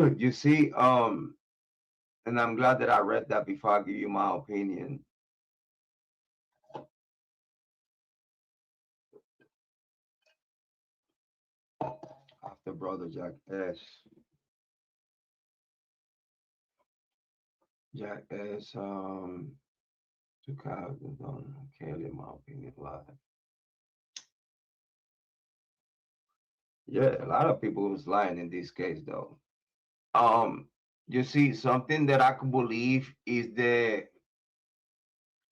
You see, and I'm glad that I read that before I give you my opinion. After brother Jack S. 2000 on Kiely, in my opinion, live. Yeah, a lot of people was lying in this case though. Um, you see, something that I could believe is the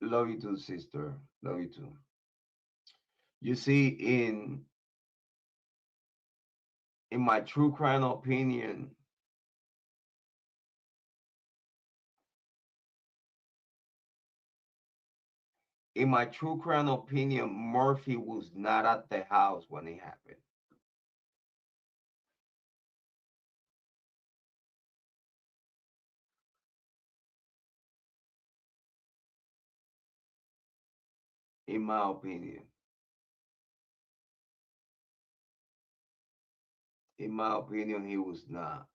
love you too, sister. Love you too. You see, in my true crime opinion, Murphy was not at the house when it happened. In my opinion, he was not.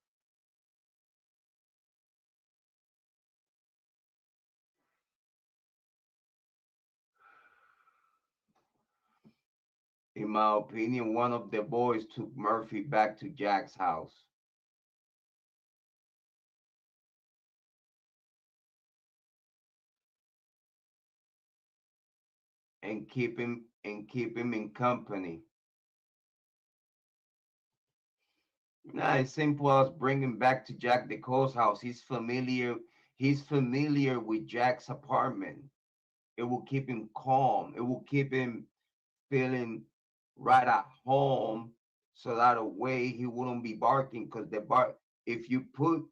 In my opinion, one of the boys took Murphy back to Jack's house and keep him in company. Nah, it's simple as bringing back to Jack Decole's house. He's familiar with Jack's apartment. It will keep him calm. It will keep him feeling right at home, so that a way he wouldn't be barking. Because the bark, if you put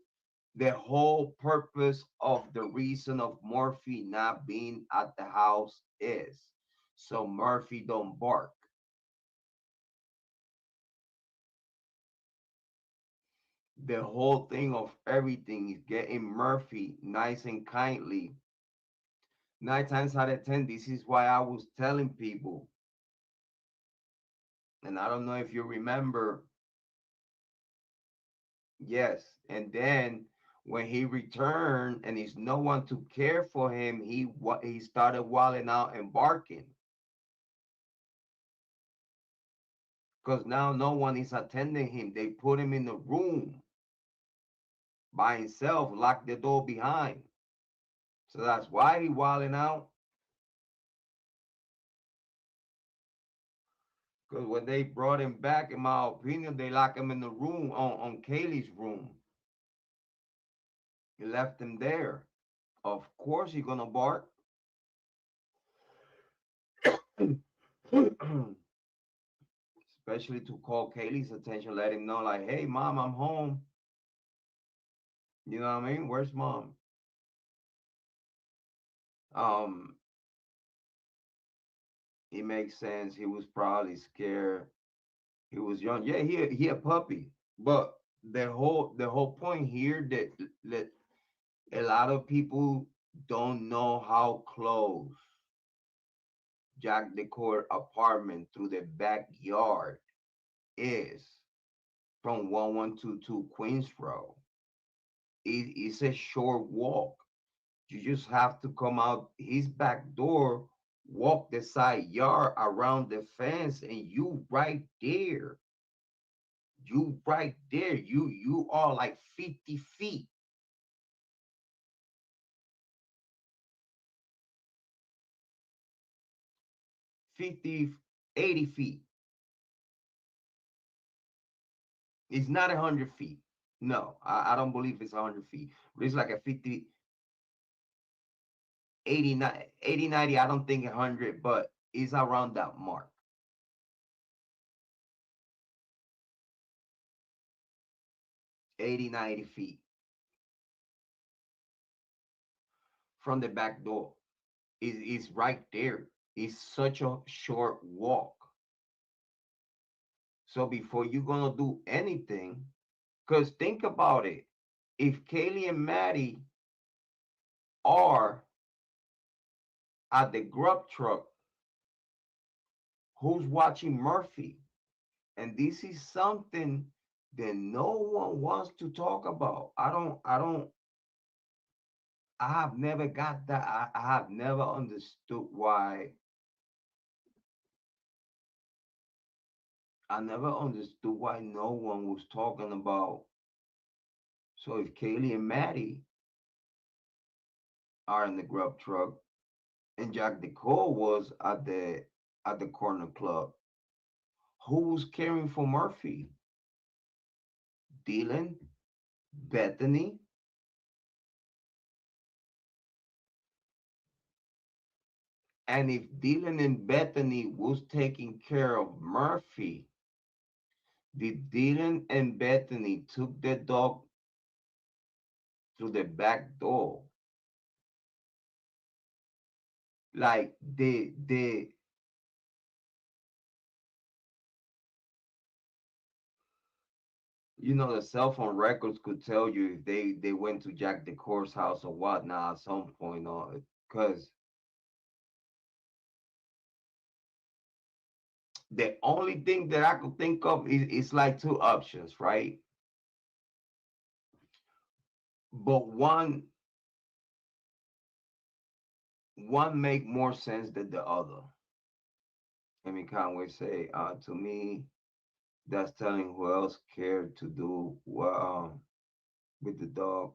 the whole purpose of the reason of Murphy not being at the house is so Murphy don't bark. The whole thing of everything is getting Murphy nice and kindly. 9 times out of 10, this is why I was telling people, and I don't know if you remember. Yes, and then when he returned and there's no one to care for him, he started wilding out and barking because now no one is attending him. They put him in the room by himself, lock the door behind. So that's why he wilding out. Because when they brought him back, in my opinion, they locked him in the room on Kaylee's room. He left him there. Of course, he's gonna bark. Especially to call Kaylee's attention, let him know, like, hey, mom, I'm home. You know what I mean? Where's mom? Um, it makes sense. He was probably scared. He was young. Yeah, he a puppy. But the whole point here that a lot of people don't know how close Jack Decor apartment through the backyard is from 1122 Queens Road. It's a short walk. You just have to come out his back door, walk the side yard around the fence, and you right there. You right there. You are like 50 feet, 50, 80 feet. It's not 100 feet. No, I don't believe it's 100 feet. But it's like a 50, 80, 80, 90. I don't think 100, but it's around that mark. 80, 90 feet from the back door. Is right there. It's such a short walk. So before you're gonna do anything, because think about it. If Kaylee and Maddie are at the grub truck, who's watching Murphy? And this is something that no one wants to talk about. I have never got that. I have never understood why. I never understood why no one was talking about. So if Kiely and Maddie are in the grub truck and Jack Decor was at the corner club, who was caring for Murphy? Dylan, Bethany, and if Dylan and Bethany was taking care of Murphy, did Dylan and Bethany took the dog through the back door? Like the cell phone records could tell you if they went to Jack Decor's house or whatnot at some point, or because the only thing that I could think of is like two options, right? But one make more sense than the other. Amy Conway say, to me, that's telling who else cared to do well with the dog.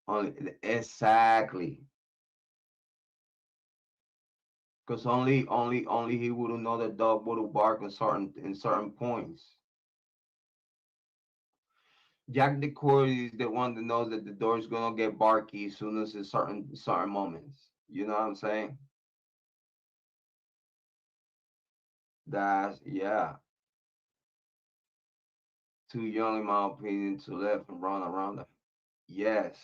Only exactly, because only he would know the dog would bark in certain points. Jack Decor is the one that knows that the door is gonna get barky as soon as it's certain moments. You know what I'm saying? That's yeah. Too young, in my opinion, to let him run around them. Yes,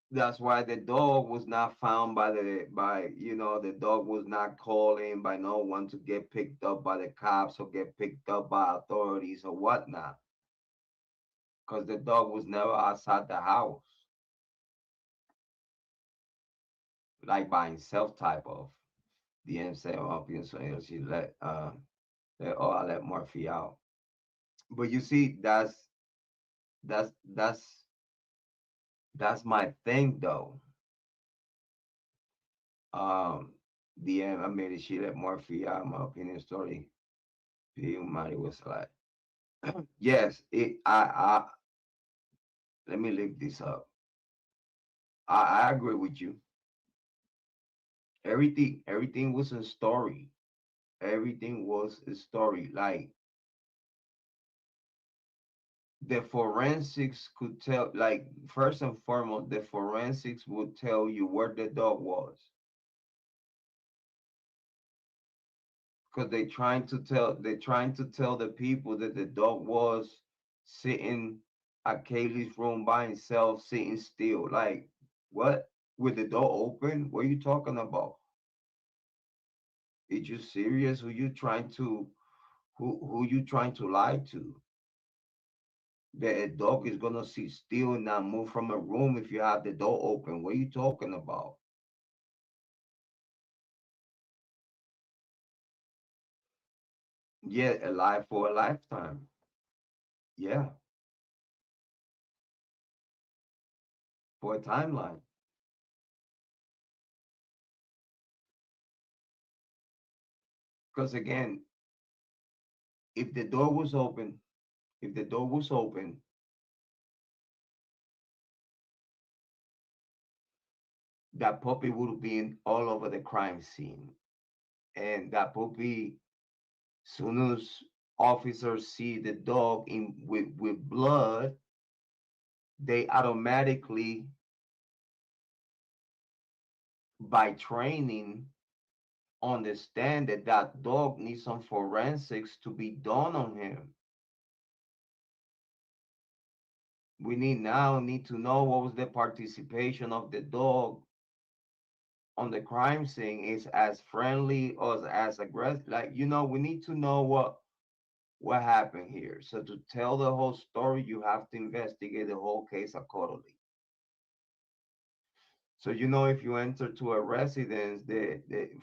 that's why the dog was not found by the dog was not calling by no one to get picked up by the cops or get picked up by authorities or whatnot, because the dog was never outside the house, like by himself type of. The end say, oh, pienso she I let Murphy out. But you see, that's that's that's my thing though. Um, the end I made it. She let Murphy out. My opinion story. Mari was like, yes. Let me lift this up. I agree with you. Everything was a story. Everything was a story. Like the forensics could tell. Like first and foremost, the forensics would tell you where the dog was, because they're trying to tell the people that the dog was sitting at Kaylee's room by himself, sitting still. Like what? With the door open? What are you talking about? Is you serious? Who you trying to lie to? That a dog is gonna sit still and not move from a room if you have the door open. What are you talking about? Yeah, alive for a lifetime. Yeah, for a timeline. Because again, if the door was open, if the door was open, that puppy would have been all over the crime scene. And that puppy, soon as officers see the dog with blood, they automatically, by training, understand that that dog needs some forensics to be done on him. We need to know what was the participation of the dog on the crime scene. Is as friendly or as aggressive. Like we need to know what happened here. So to tell the whole story, you have to investigate the whole case accordingly. So if you enter to a residence, the